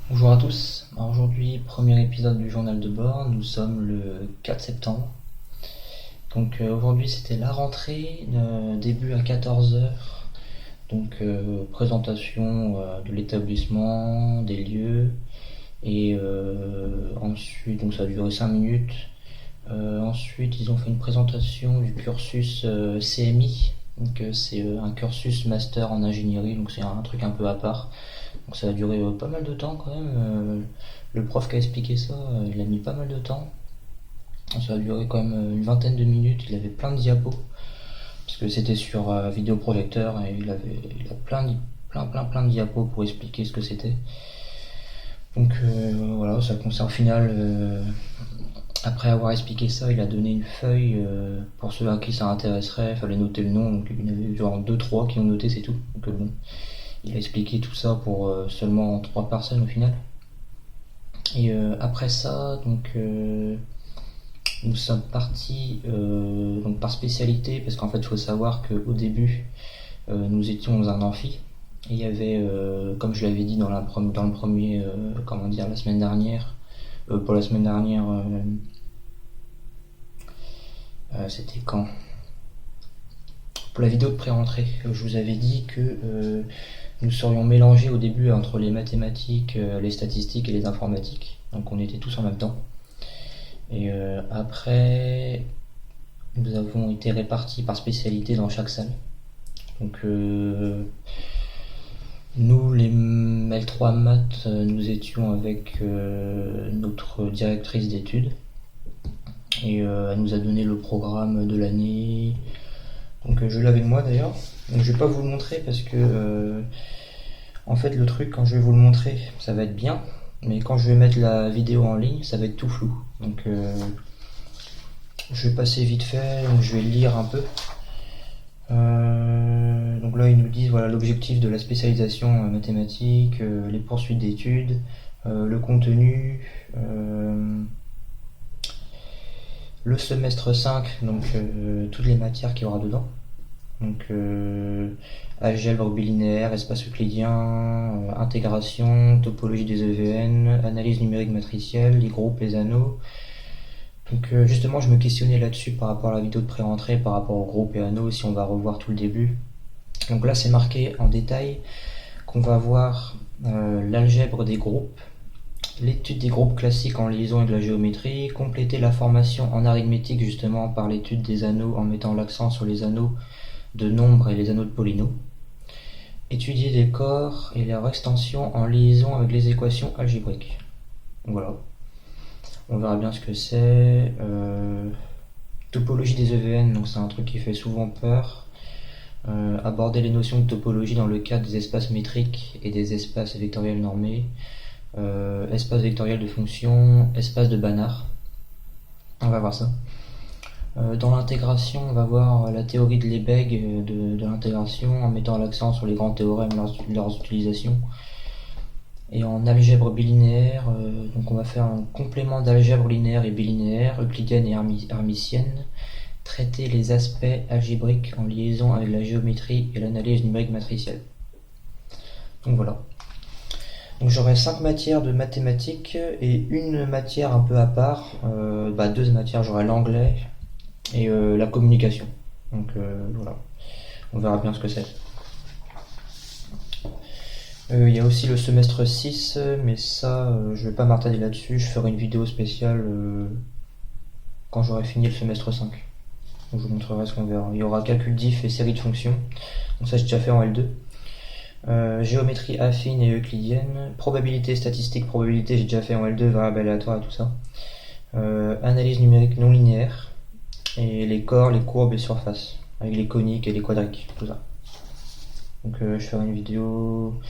Bonjour à tous. Alors aujourd'hui, premier épisode du journal de bord. Nous sommes le 4 septembre. Donc aujourd'hui, c'était la rentrée, début à 14 heures. Donc présentation de l'établissement, des lieux. Et ensuite, donc ça a duré 5 minutes. Ensuite, ils ont fait une présentation du cursus CMI. Donc c'est un cursus master en ingénierie, donc c'est un truc un peu à part. Donc ça a duré pas mal de temps quand même. Le prof qui a expliqué ça, il a mis pas mal de temps. Ça a duré quand même une vingtaine de minutes. Il avait plein de diapos parce que c'était sur vidéoprojecteur et il a plein de diapos pour expliquer ce que c'était. Donc voilà, ça concerne au final. Après avoir expliqué ça, il a donné une feuille pour ceux à qui ça intéresserait. Il fallait noter le nom. Donc il y en avait genre deux trois qui ont noté, c'est tout. Donc bon, il a expliqué tout ça pour seulement 3 personnes au final. Et après ça, donc nous sommes partis donc par spécialité, parce qu'en fait il faut savoir qu'au début nous étions dans un amphi. Et il y avait, comme je l'avais dit dans le premier, comment dire, la semaine dernière, pour la semaine dernière, c'était quand? Pour la vidéo de pré-rentrée, je vous avais dit que nous serions mélangés au début entre les mathématiques, les statistiques et les informatiques. Donc on était tous en même temps. Et après, nous avons été répartis par spécialité dans chaque salle. Donc nous, les L3 maths, nous étions avec notre directrice d'études. Et elle nous a donné le programme de l'année. Donc je l'ai avec moi d'ailleurs. Donc je vais pas vous le montrer parce que en fait le truc quand je vais vous le montrer ça va être bien. Mais quand je vais mettre la vidéo en ligne ça va être tout flou. Donc je vais passer vite fait, donc je vais lire un peu. Donc là ils nous disent voilà l'objectif de la spécialisation mathématique, les poursuites d'études, le contenu, le semestre 5, donc toutes les matières qu'il y aura dedans. Donc algèbre bilinéaire, espace euclidien, intégration, topologie des EVN, analyse numérique matricielle, les groupes, les anneaux. Donc justement je me questionnais là-dessus par rapport à la vidéo de pré-rentrée, par rapport aux groupes et anneaux, si on va revoir tout le début. Donc là c'est marqué en détail qu'on va voir l'algèbre des groupes, l'étude des groupes classiques en liaison avec la géométrie, compléter la formation en arithmétique justement par l'étude des anneaux en mettant l'accent sur les anneaux de nombres et les anneaux de polynomiaux, étudier des corps et leur extension en liaison avec les équations algébriques. Voilà, on verra bien ce que c'est. Topologie des EVN, donc c'est un truc qui fait souvent peur. Aborder les notions de topologie dans le cadre des espaces métriques et des espaces vectoriels normés, espace vectoriel de fonction, espace de Banach. On va voir ça. Dans l'intégration, on va voir la théorie de Lebesgue de l'intégration en mettant l'accent sur les grands théorèmes et leurs utilisations. Et en algèbre bilinéaire, donc on va faire un complément d'algèbre linéaire et bilinéaire, euclidienne et hermitienne, traiter les aspects algébriques en liaison avec la géométrie et l'analyse numérique matricielle. Donc voilà. Donc j'aurai 5 matières de mathématiques et une matière un peu à part, 2 matières, j'aurai l'anglais et la communication. Donc voilà, on verra bien ce que c'est. Il y a aussi le semestre 6, mais ça, je vais pas m'attarder là-dessus, je ferai une vidéo spéciale quand j'aurai fini le semestre 5. Donc je vous montrerai ce qu'on verra. Il y aura calcul diff et série de fonctions, donc ça j'ai déjà fait en L2. Géométrie affine et euclidienne, probabilité statistique, probabilité j'ai déjà fait en L2, variable aléatoire et tout ça. Analyse numérique non linéaire, et les corps, les courbes et surfaces, avec les coniques et les quadriques, tout ça. Donc je ferai une vidéo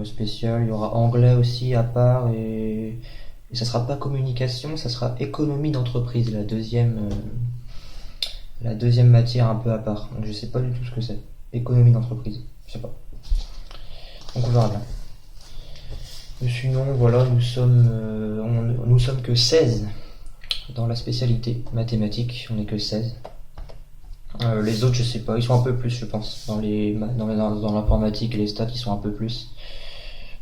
spéciale, il y aura anglais aussi à part, et ça sera pas communication, ça sera économie d'entreprise, la deuxième matière un peu à part. Donc je sais pas du tout ce que c'est. Économie d'entreprise, je sais pas. Donc on verra bien. Mais sinon voilà, nous sommes que 16 dans la spécialité mathématiques, on n'est que 16. Les autres je sais pas, ils sont un peu plus je pense. Dans l'informatique et les stats ils sont un peu plus.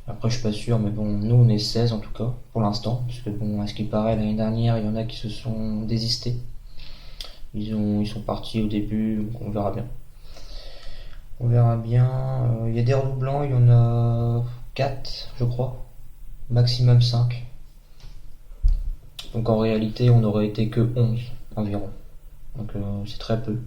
Après, je suis pas sûr, mais bon, nous on est 16 en tout cas, pour l'instant. Parce que bon, à ce qui paraît, l'année dernière, il y en a qui se sont désistés. Ils sont partis au début, donc on verra bien. On verra bien. Il y a des redoublants, il y en a 4, je crois. Maximum 5. Donc en réalité, on aurait été que 11 environ. Donc c'est très peu.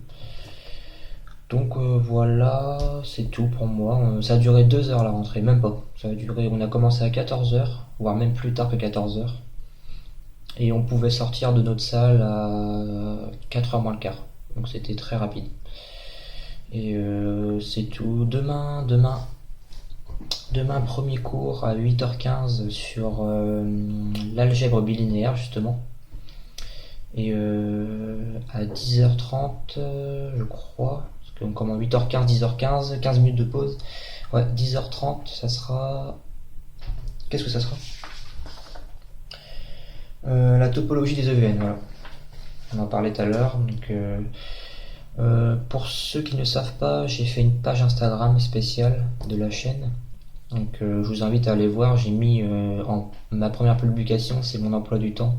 Donc voilà, c'est tout pour moi. Ça a duré 2 heures la rentrée, même pas. Ça a duré, on a commencé à 14 heures, voire même plus tard que 14 heures. Et on pouvait sortir de notre salle à 4 heures moins le quart. Donc c'était très rapide. Et c'est tout. Demain, premier cours à 8h15 sur l'algèbre bilinéaire, justement. Et à 10h30, je crois, parce qu'on commence 8h15, 10h15, 15 minutes de pause. Ouais, 10h30, ça sera. Qu'est-ce que ça sera? La topologie des EVN, voilà. On en parlait tout à l'heure. Donc, pour ceux qui ne savent pas, j'ai fait une page Instagram spéciale de la chaîne. Donc, je vous invite à aller voir. J'ai mis ma première publication, c'est mon emploi du temps,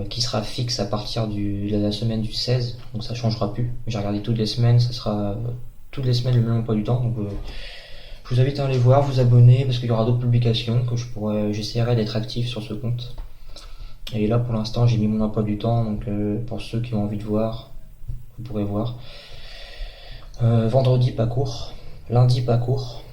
qui sera fixe à partir de la semaine du 16. Donc, ça changera plus. J'ai regardé toutes les semaines, ça sera toutes les semaines le même emploi du temps. Donc, je vous invite à aller voir, vous abonner, parce qu'il y aura d'autres publications que j'essaierai d'être actif sur ce compte. Et là, pour l'instant, j'ai mis mon emploi du temps, donc pour ceux qui ont envie de voir, vous pourrez voir. Vendredi, pas court. Lundi, pas court.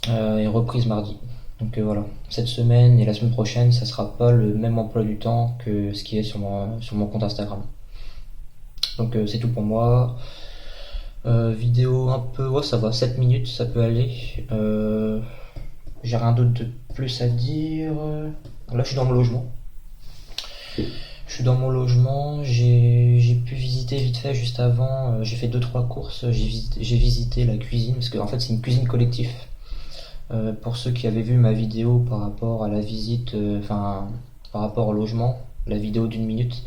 Et reprise mardi. Donc voilà, cette semaine et la semaine prochaine, ça sera pas le même emploi du temps que ce qui est sur mon compte Instagram. Donc c'est tout pour moi. Vidéo un peu, ouais, ça va, 7 minutes, ça peut aller. J'ai rien d'autre de plus à dire. Là, je suis dans mon logement. J'ai pu visiter vite fait juste avant, j'ai fait 2-3 courses, j'ai visité la cuisine, parce qu'en fait c'est une cuisine collective. Pour ceux qui avaient vu ma vidéo par rapport à la visite, par rapport au logement, la vidéo d'1 minute,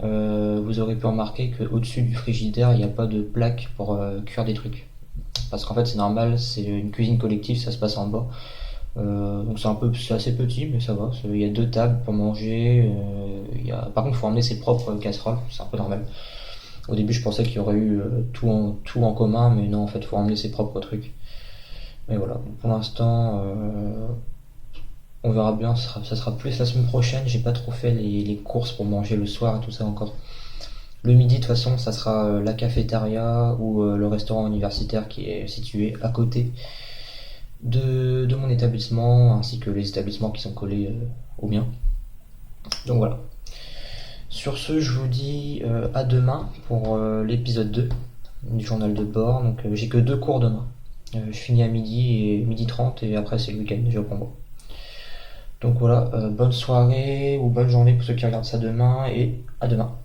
vous aurez pu remarquer qu'au-dessus du frigidaire, il n'y a pas de plaque pour cuire des trucs. Parce qu'en fait c'est normal, c'est une cuisine collective, ça se passe en bas. Donc c'est assez petit, mais ça va. Il y a 2 tables pour manger. Par contre, il faut emmener ses propres casseroles, c'est un peu normal. Au début, je pensais qu'il y aurait eu tout en commun, mais non, en fait, il faut emmener ses propres trucs. Mais voilà, pour l'instant, on verra bien. Ça sera plus la semaine prochaine. J'ai pas trop fait les courses pour manger le soir et tout ça encore. Le midi, de toute façon, ça sera la cafétéria ou le restaurant universitaire qui est situé à côté de mon établissement, ainsi que les établissements qui sont collés au mien. Donc voilà. Sur ce, je vous dis à demain pour l'épisode 2 du journal de bord. Donc j'ai que 2 cours demain. Je finis à midi et midi 30 et après c'est le week-end, je reprends. Donc voilà, bonne soirée ou bonne journée pour ceux qui regardent ça demain et à demain.